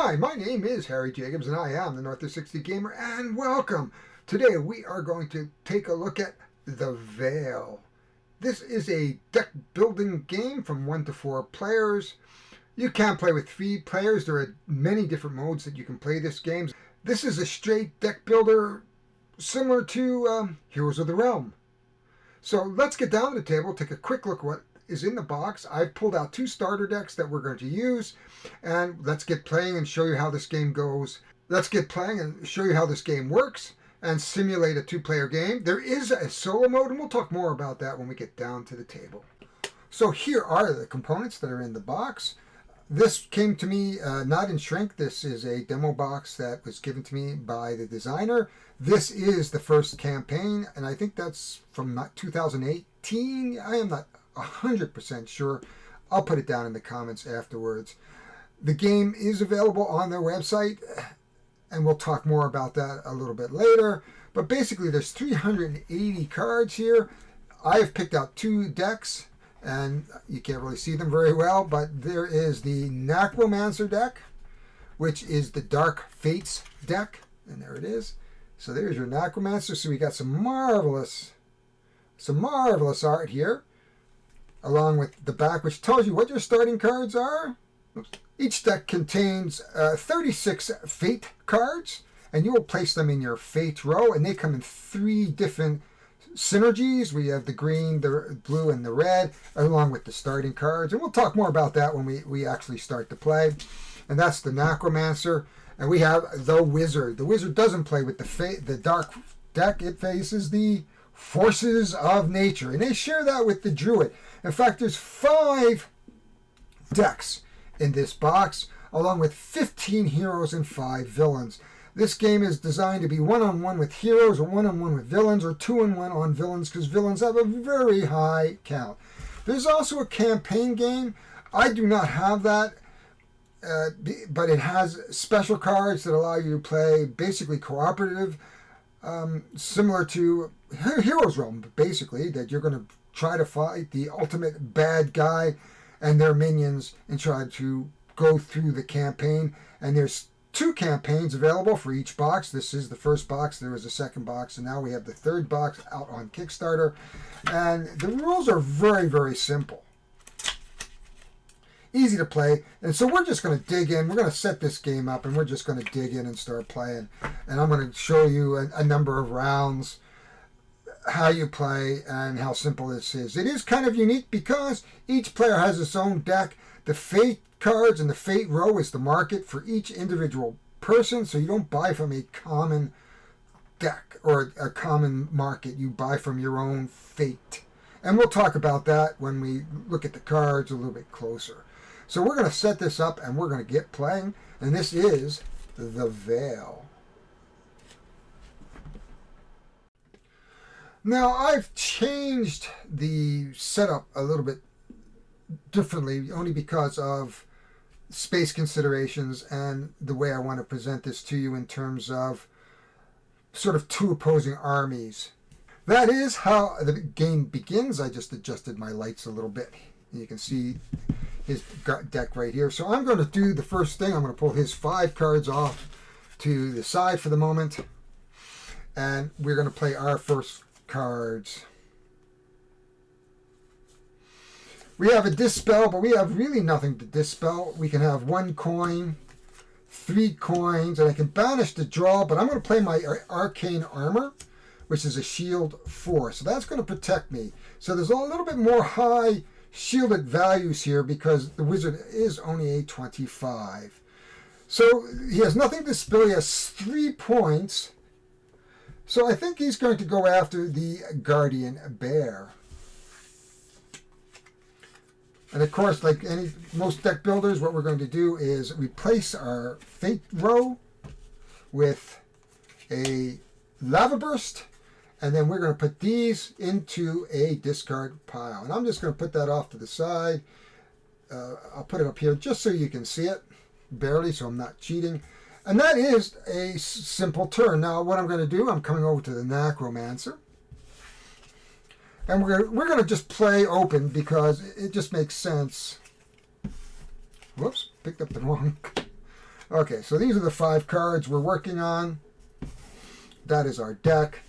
Hi, my name is Harry Jacobs and I am the North of 60 Gamer, and welcome! Today we are going to take a look at The Veil. This is a deck building game from 1 to 4 players. You can play with 3 players. There are many different modes that you can play this game. This is a straight deck builder similar to Heroes of the Realm. So let's get down to the table, take a quick look at what is in the box. I've pulled out 2 starter decks that we're going to use, and let's get playing and show you how this game goes. Let's get playing and show you how this game works and simulate a 2-player game. There is a solo mode, and we'll talk more about that when we get down to the table. So here are the components that are in the box. This came to me not in shrink. This is a demo box that was given to me by the designer. This is the first campaign, and I think that's from 2018. I am not 100% sure. I'll put it down in the comments afterwards. The game is available on their website, and we'll talk more about that a little bit later. But basically, there's 380 cards here. I've picked out 2 decks, and you can't really see them very well, but there is the Necromancer deck, which is the Dark Fates deck, and there it is. So there's your Necromancer. So we got some marvelous art here, along with the back, which tells you what your starting cards are. Each deck contains 36 Fate cards, and you will place them in your Fate row, and they come in 3 different synergies. We have the green, the blue, and the red, along with the starting cards, and we'll talk more about that when we actually start to play. And that's the Necromancer. And we have the Wizard. The Wizard doesn't play with the Dark deck. It faces the forces of nature, and they share that with the Druid. In fact, there's 5 decks in this box, along with 15 heroes and 5 villains. This game is designed to be one-on-one with heroes, or one-on-one with villains, or 2-on-1 on villains, because villains have a very high count. There's also a campaign game. I do not have that, but it has special cards that allow you to play basically cooperative, similar to Heroes Realm, basically, that you're going to try to fight the ultimate bad guy and their minions and try to go through the campaign. And there's 2 campaigns available for each box. This is the first box. There was a second box, and now we have the 3rd box out on Kickstarter. And the rules are very, very simple. Easy to play. And so we're just going to dig in. We're going to set this game up, and we're just going to dig in and start playing. And I'm going to show you a number of rounds, how you play, and how simple this is. It is kind of unique because each player has its own deck. The Fate cards and the Fate row is the market for each individual person, so you don't buy from a common deck or a common market. You buy from your own Fate. And we'll talk about that when we look at the cards a little bit closer. So we're going to set this up and we're going to get playing, and this is The Veil. Now, I've changed the setup a little bit differently, only because of space considerations and the way I want to present this to you in terms of sort of 2 opposing armies. That is how the game begins. I just adjusted my lights a little bit. You can see his deck right here. So I'm going to do the first thing. I'm going to pull his 5 cards off to the side for the moment, and we're going to play our first cards. We have a dispel, but we have really nothing to dispel. We can have 1 coin, 3 coins, and I can banish the draw, but I'm going to play my Arcane Armor, which is a shield 4. So that's going to protect me. So there's a little bit more high shielded values here because the Wizard is only a 25. So he has nothing to dispel. He has 3 points. So I think he's going to go after the Guardian Bear. And of course, like most deck builders, what we're going to do is replace our Fate row with a Lava Burst, and then we're going to put these into a discard pile. And I'm just going to put that off to the side. I'll put it up here just so you can see it, barely, so I'm not cheating. And that is a simple turn. Now, what I'm going to do, I'm coming over to the Necromancer. And we're going to just play open because it just makes sense. Whoops, picked up the wrong Okay, so these are the 5 cards we're working on. That is our deck.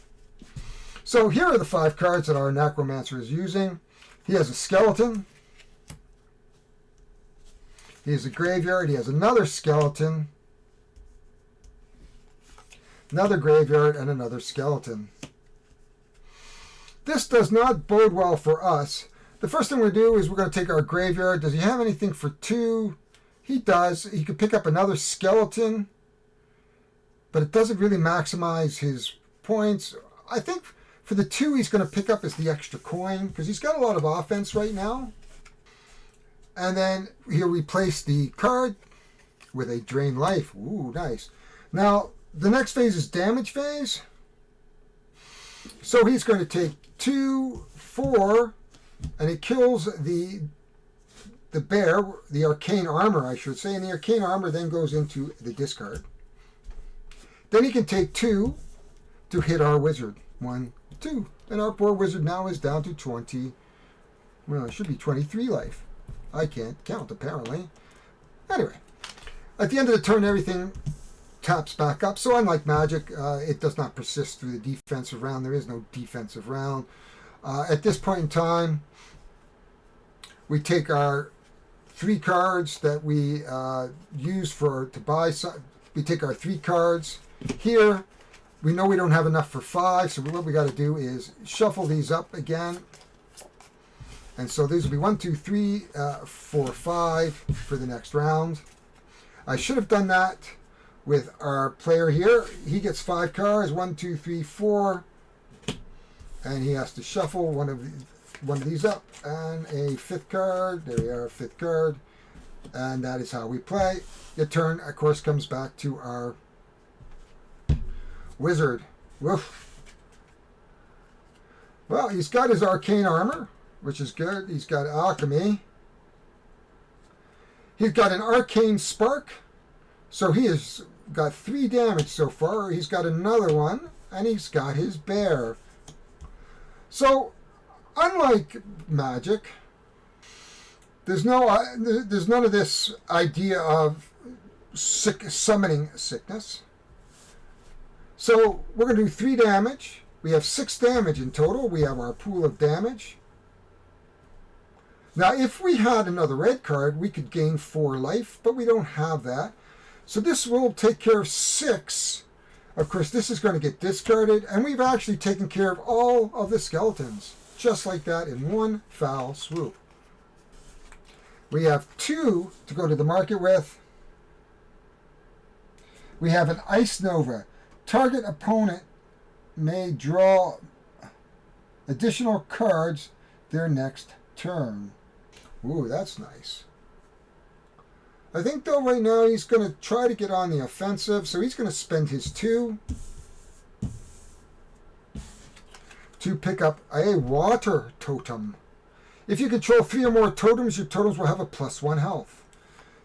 So here are the 5 cards that our Necromancer is using. He has a skeleton. He has a graveyard. He has another skeleton. Another graveyard and another skeleton. This does not bode well for us. The first thing we do is we're going to take our graveyard. Does he have anything for 2? He does. He could pick up another skeleton, but it doesn't really maximize his points. I think for the 2 he's going to pick up is the extra coin, because he's got a lot of offense right now. And then he'll replace the card with a drain life. Ooh, nice. Now, the next phase is damage phase. So he's going to take 2, 4, and it kills the bear, the arcane armor, I should say. And the arcane armor then goes into the discard. Then he can take 2 to hit our wizard. 1, 2. And our poor wizard now is down to 20. Well, it should be 23 life. I can't count, apparently. Anyway, at the end of the turn, everything taps back up. So unlike Magic, it does not persist through the defensive round. There is no defensive round. At this point in time, we take our 3 cards that we use to buy. We take our 3 cards. Here, we know we don't have enough for 5, so what we got to do is shuffle these up again. And so these will be 1, 2, 3, 4, 5 for the next round. I should have done that with our player here. He gets 5 cards, 1, 2, 3, 4, and he has to shuffle one of these up, and a 5th card. There we are, 5th card, and that is how we play. The turn, of course, comes back to our wizard. Woof. Well, he's got his arcane armor, which is good. He's got alchemy. He's got an arcane spark, so he has got 3 damage so far. He's got another one, and he's got his bear. So, unlike Magic, there's none of this idea of summoning sickness. So we're going to do 3 damage. We have 6 damage in total. We have our pool of damage. Now, if we had another red card, we could gain 4 life, but we don't have that. So this will take care of 6. Of course, this is going to get discarded, and we've actually taken care of all of the skeletons, just like that in one foul swoop. We have 2 to go to the market with. We have an Ice Nova. Target opponent may draw additional cards their next turn. Ooh, that's nice. I think, though, right now he's going to try to get on the offensive, so he's going to spend his 2 to pick up a water totem. If you control 3 or more totems, your totems will have a +1 health.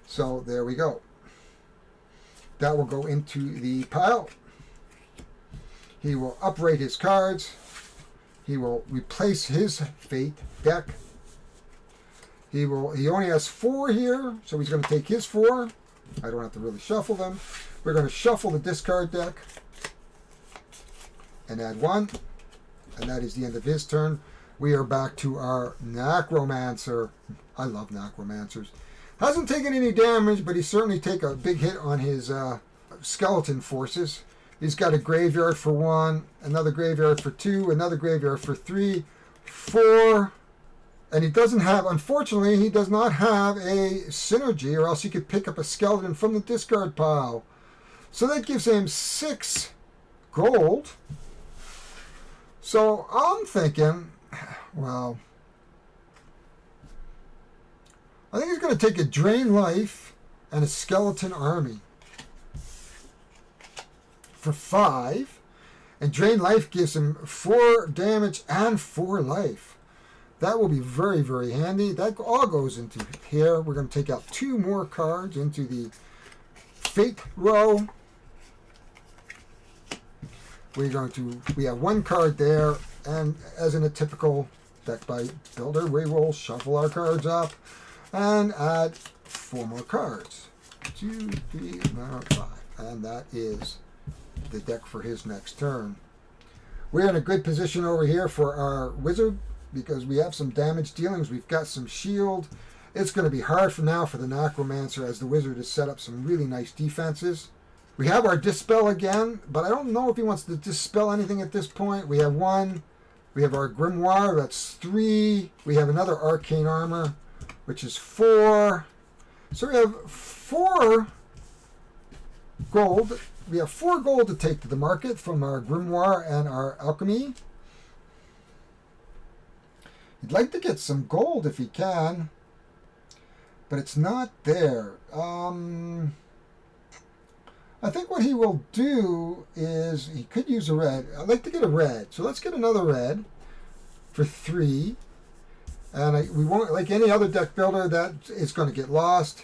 So there we go. That will go into the pile. He will uprate his cards. He will replace his fate deck. He only has 4 here, so he's going to take his 4. I don't have to really shuffle them. We're going to shuffle the discard deck and add 1, and that is the end of his turn. We are back to our Necromancer. I love Necromancers. Hasn't taken any damage, but he certainly take a big hit on his skeleton forces. He's got a graveyard for 1, another graveyard for 2, another graveyard for 3, 4. And he doesn't have, unfortunately, he does not have a synergy, or else he could pick up a skeleton from the discard pile. So that gives him 6 gold. So I'm thinking, well, I think he's going to take a drain life and a skeleton army for 5. And drain life gives him 4 damage and 4 life. That will be very, very handy. That all goes into here. We're going to take out 2 more cards into the fate row. We have 1 card there, and as in a typical deck by builder, we will shuffle our cards up and add 4 more cards. 2, 3, 4, 5. And that is the deck for his next turn. We're in a good position over here for our wizard because we have some damage dealings. We've got some shield. It's going to be hard for now for the necromancer as the wizard has set up some really nice defenses. We have our dispel again, but I don't know if he wants to dispel anything at this point. We have 1. We have our grimoire, that's 3. We have another arcane armor, which is 4. So we have 4 gold. We have 4 gold to take to the market from our grimoire and our alchemy. He'd like to get some gold if he can, but it's not there. I think what he will do is he could use a red. I'd like to get a red, so let's get another red for 3. And we won't, like any other deck builder, that is going to get lost.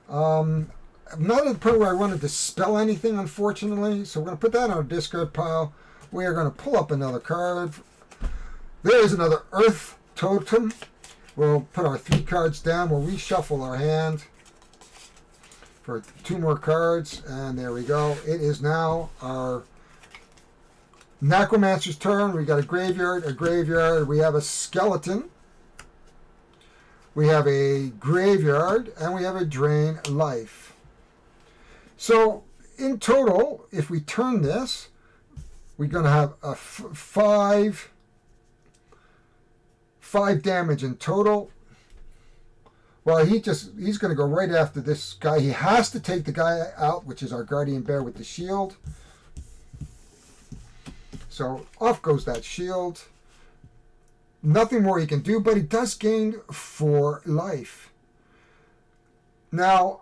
I'm not at the point where I want to dispel anything, unfortunately, so we're going to put that on our discard pile. We are going to pull up another card. There is another Earth Totem. We'll put our 3 cards down. We'll reshuffle our hand for 2 more cards, and there we go. It is now our necromancer's turn. We got a graveyard. We have a skeleton. We have a graveyard, and we have a drain life. So in total, if we turn this, we're going to have a 5 damage in total. Well, he's going to go right after this guy. He has to take the guy out, which is our guardian bear with the shield. So off goes that shield. Nothing more he can do, but he does gain 4 life. Now,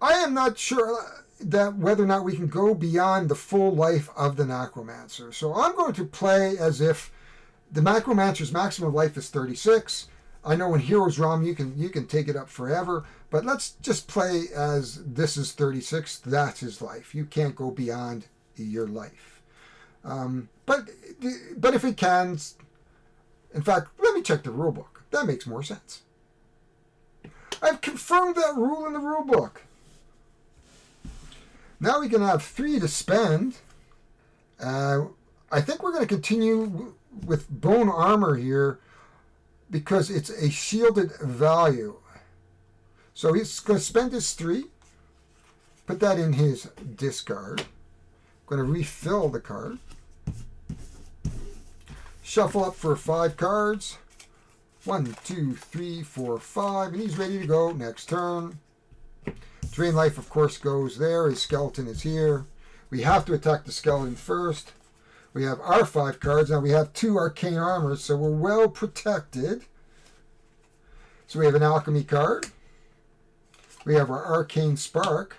I am not sure that whether or not we can go beyond the full life of the necromancer. So I'm going to play as if the necromancer's maximum life is 36. I know in Heroes Realm you can take it up forever, but let's just play as this is 36. That's his life. You can't go beyond your life. But if it can, in fact, let me check the rule book. That makes more sense. I've confirmed that rule in the rule book. Now we can have 3 to spend. I think we're going to continue with bone armor here, because it's a shielded value. So he's going to spend his 3, put that in his discard. Going to refill the card. Shuffle up for 5 cards. 1, 2, 3, 4, 5, and he's ready to go next turn. Drain life, of course, goes there. His skeleton is here. We have to attack the skeleton first. We have our 5 cards. Now we have 2 arcane armors, so we're well protected. So we have an alchemy card. We have our arcane spark.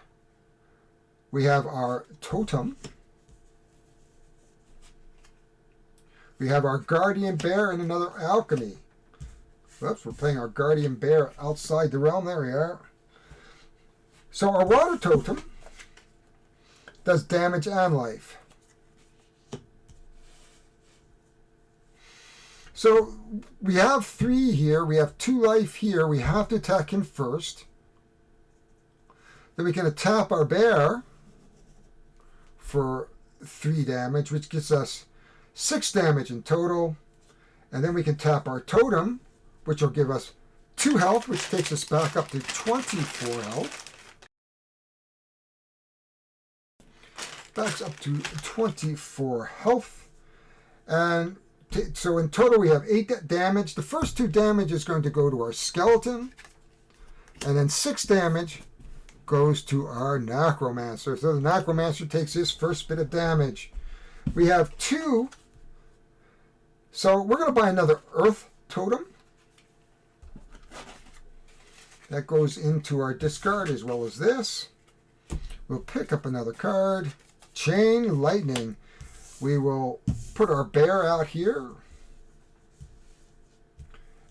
We have our totem. We have our guardian bear and another alchemy. Whoops, we're playing our guardian bear outside the realm. There we are. So our water totem does damage and life. So we have 3 here. We have 2 life here. We have to attack him first. Then we can tap our bear for 3 damage, which gets us 6 damage in total. And then we can tap our totem, which will give us 2 health, which takes us back up to 24 health. Backs up to 24 health. And so in total we have 8 damage. The first 2 damage is going to go to our skeleton. And then 6 damage goes to our necromancer. So the necromancer takes his first bit of damage. We have 2. So we're going to buy another earth totem. That goes into our discard as well as this. We'll pick up another card. Chain lightning. We will put our bear out here.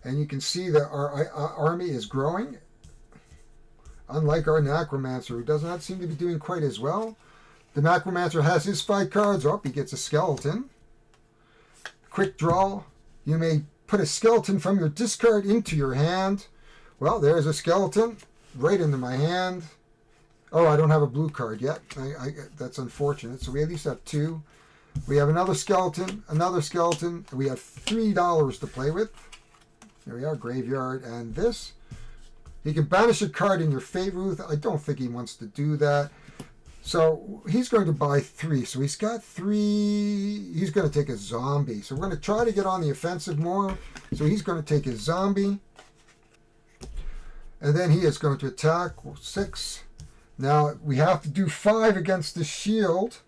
And you can see that our army is growing. Unlike our necromancer, who does not seem to be doing quite as well. The necromancer has his 5 cards up. He gets a skeleton. Quick draw. You may put a skeleton from your discard into your hand. Well, there's a skeleton right into my hand. Oh, I don't have a blue card yet. That's unfortunate. So we at least have 2. We have another skeleton, and we have $3 to play with. There we are, graveyard, and this. He can banish a card in your fate route. I don't think he wants to do that. So he's going to buy 3. So he's got 3. He's going to take a zombie. So we're going to try to get on the offensive more. So he's going to take his zombie. And then he is going to attack 6. Now we have to do 5 against the shield.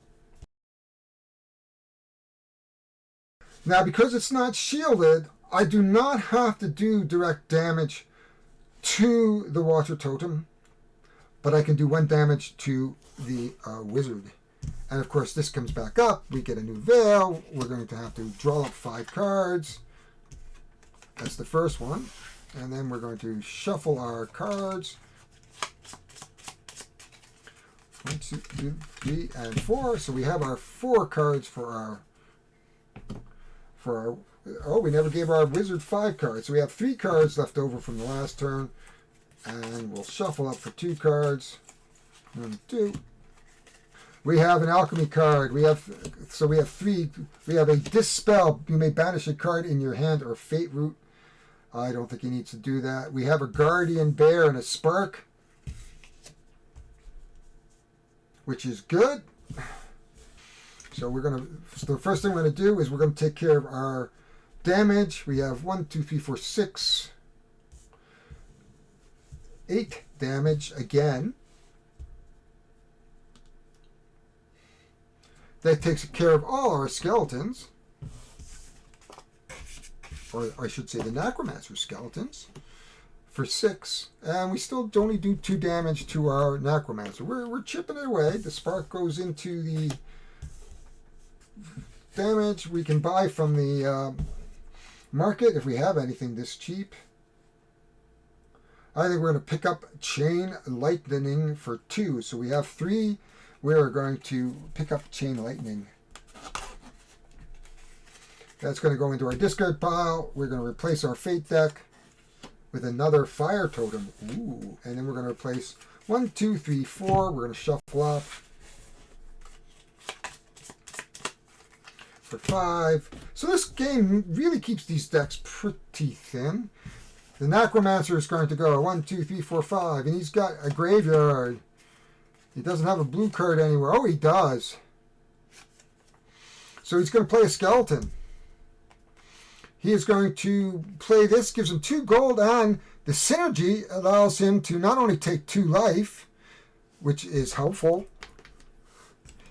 Now because it's not shielded, I do not have to do direct damage to the water totem, but I can do 1 damage to the wizard. And of course this comes back up. We get a new veil. We're going to have to draw up 5 cards. That's the first one. And then we're going to shuffle our cards. 1, 2, 3, and 4. So we have our 4 cards for our oh, we never gave our wizard 5 cards. So we have 3 cards left over from the last turn. And we'll shuffle up for 2 cards. 1, 2. We have an alchemy card. We have 3. We have a dispel. You may banish a card in your hand or fate route. I don't think he needs to do that. We have a guardian bear and a spark, which is good. So the first thing we're gonna do is we're gonna take care of our damage. We have 1, 2, 3, 4, 6, 8 damage again. That takes care of all our skeletons. Or I should say the necromancer skeletons for 6. And we still only do 2 damage to our necromancer. We're chipping it away. The spark goes into the damage we can buy from the market if we have anything this cheap. I think we're going to pick up chain lightning for 2. So we have 3. We're going to pick up chain lightning. That's going to go into our discard pile. We're going to replace our fate deck with another fire totem. Ooh. And then we're going to replace 1, 2, 3, 4. We're going to shuffle up for 5. So this game really keeps these decks pretty thin. The necromancer is going to go 1, 2, 3, 4, 5. And he's got a graveyard. He doesn't have a blue card anywhere. Oh, he does. So he's going to play a skeleton. He is going to play this, gives him 2 gold, and the synergy allows him to not only take 2 life, which is helpful.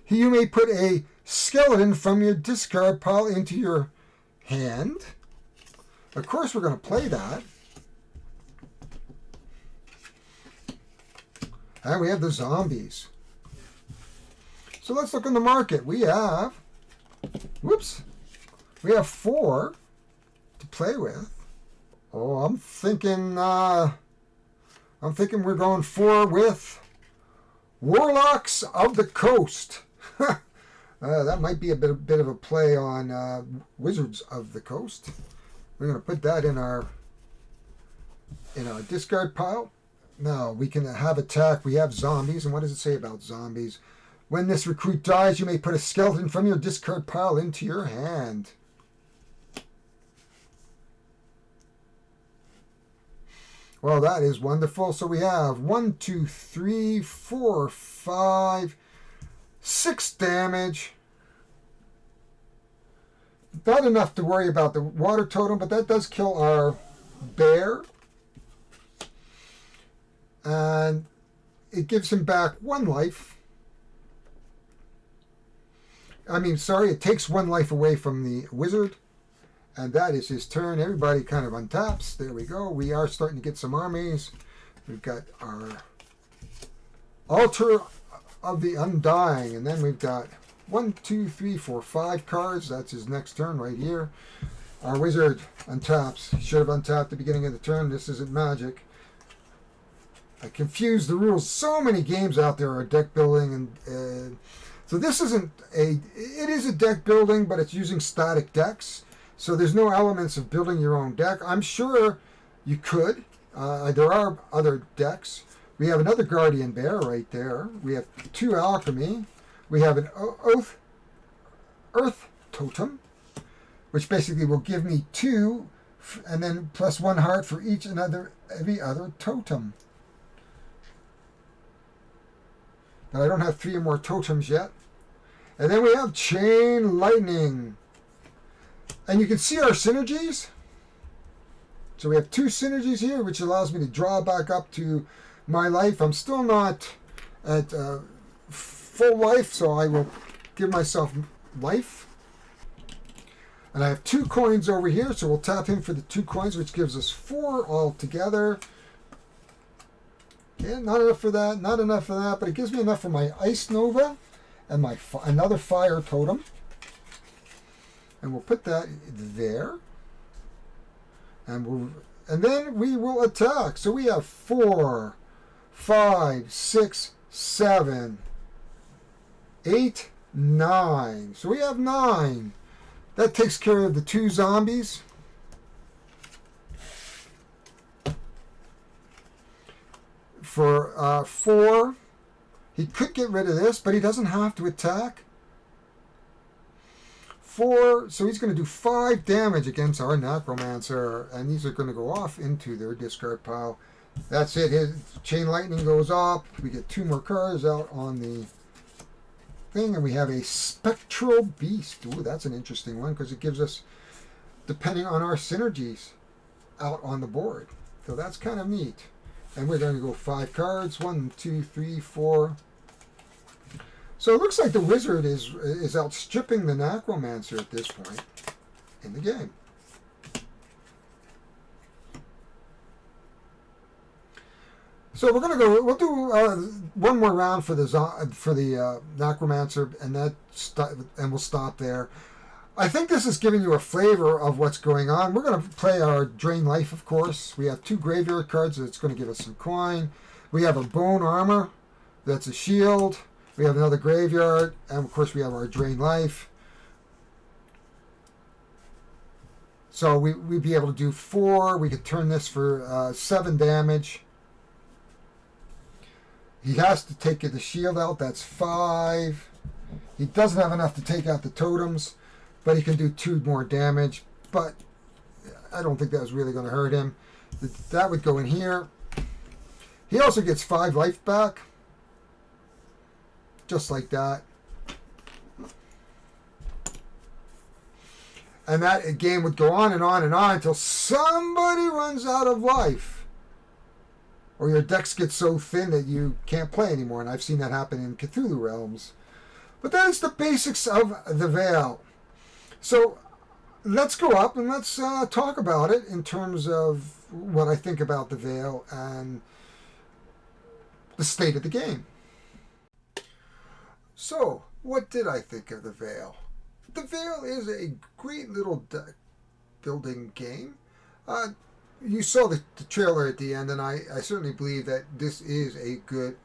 You may put a skeleton from your discard pile into your hand. Of course, we're going to play that. And we have the zombies. So let's look in the market. We have, we have 4 to play with. Oh, I'm thinking we're going 4 with Warlocks of the Coast. That might be a bit of a play on Wizards of the Coast. We're going to put that in our discard pile. Now we can have attack. We have zombies, and what does it say about zombies? When this recruit dies, you may put a skeleton from your discard pile into your hand. Well, that is wonderful. So we have 1, 2, 3, 4, 5, 6 damage. Not enough to worry about the water totem, but that does kill our bear. And it gives him back 1 life. It takes 1 life away from the wizard. And that is his turn. Everybody kind of untaps. There we go. We are starting to get some armies. We've got our Altar of the Undying. And then we've got 1, 2, 3, 4, 5 cards. That's his next turn right here. Our wizard untaps. Should have untapped at the beginning of the turn. This isn't Magic. I confuse the rules. So many games out there are deck building, and so this isn't it is a deck building, but it's using static decks. So there's no elements of building your own deck. I'm sure you could. There are other decks, We have another Guardian Bear right there. We have 2 Alchemy. We have an Earth Totem, which basically will give me 2, and then plus 1 heart for every other totem. But I don't have 3 or more totems yet. And then we have Chain Lightning. And you can see our synergies. So we have 2 synergies here, which allows me to draw back up to my life. I'm still not at full life, so I will give myself life. And I have 2 coins over here, so we'll tap him for the 2 coins, which gives us 4 altogether. Yeah, not enough for that, not enough for that, but it gives me enough for my Ice Nova and my another Fire Totem. And we'll put that there. And then we will attack. So we have 4, 5, 6, 7, 8, 9. So we have 9. That takes care of the 2 zombies. For 4, he could get rid of this, but he doesn't have to attack. 4, so he's going to do 5 damage against our Necromancer, and these are going to go off into their discard pile. That's it. His Chain Lightning goes up. We get 2 more cards out on the thing, and we have a Spectral Beast. Ooh, that's an interesting one because it gives us, depending on our synergies, out on the board. So that's kind of neat. And we're going to go 5 cards. 1, 2, 3, 4. So it looks like the Wizard is outstripping the Necromancer at this point in the game. So we're going to go. We'll do one more round for the Necromancer, and we'll stop there. I think this is giving you a flavor of what's going on. We're going to play our Drain Life, of course. We have 2 graveyard cards that's going to give us some coin. We have a Bone Armor that's a shield. We have another graveyard, and of course we have our Drain Life. So we'd be able to do 4. We could turn this for 7 damage. He has to take the shield out. That's 5. He doesn't have enough to take out the totems, but he can do 2 more damage. But I don't think that was really going to hurt him. That would go in here. He also gets 5 life back. Just like that. And that game would go on and on and on until somebody runs out of life. Or your decks get so thin that you can't play anymore. And I've seen that happen in Cthulhu Realms. But that is the basics of the Veil. So let's go up and let's talk about it in terms of what I think about the Veil and the state of the game. So, what did I think of the Veil? The Veil is a great little deck building game. You saw the trailer at the end, and I certainly believe that this is a good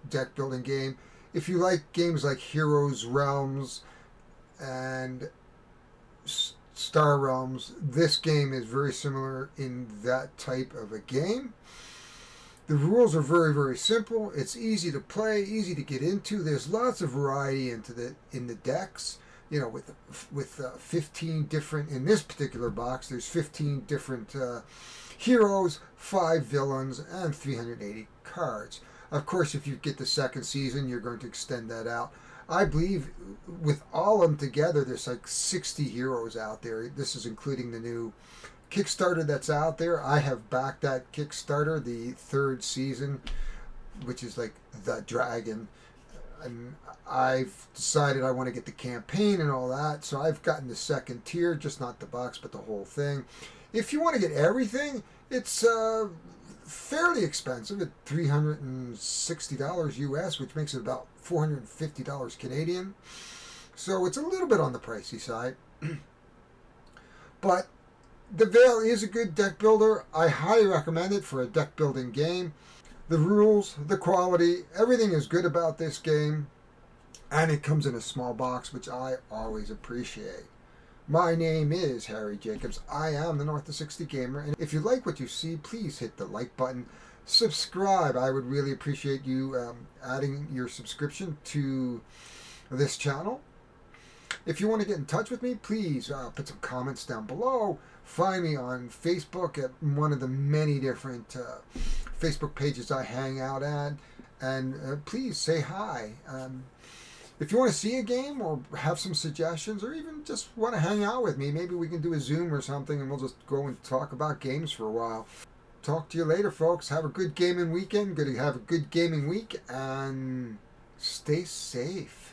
deck building game. If you like games like Heroes Realms and Star Realms, this game is very similar in that type of a game. The rules are very, very simple. It's easy to play, easy to get into. There's lots of variety in the decks. You know, with 15 different, in this particular box, there's 15 different heroes, 5 villains, and 380 cards. Of course, if you get the second season, you're going to extend that out. I believe with all of them together, there's like 60 heroes out there. This is including the new Kickstarter that's out there. I have backed that Kickstarter, the 3rd season, which is like the Dragon. And I've decided I want to get the campaign and all that, so I've gotten the 2nd tier, just not the box, but the whole thing. If you want to get everything, it's fairly expensive at $360 US, which makes it about $450 Canadian. So it's a little bit on the pricey side. But the Veil is a good deck builder. I highly recommend it for a deck building game. The rules, the quality, everything is good about this game. And it comes in a small box, which I always appreciate. My name is Harry Jacobs. I am the North of 60 Gamer. And if you like what you see, please hit the like button. subscribe. I would really appreciate you adding your subscription to this channel. If you want to get in touch with me, please put some comments down below. Find me on Facebook at one of the many different Facebook pages I hang out at. And please say hi. If you want to see a game or have some suggestions or even just want to hang out with me, maybe we can do a Zoom or something and we'll just go and talk about games for a while. Talk to you later, folks. Have a good gaming weekend. Have a good gaming week and stay safe.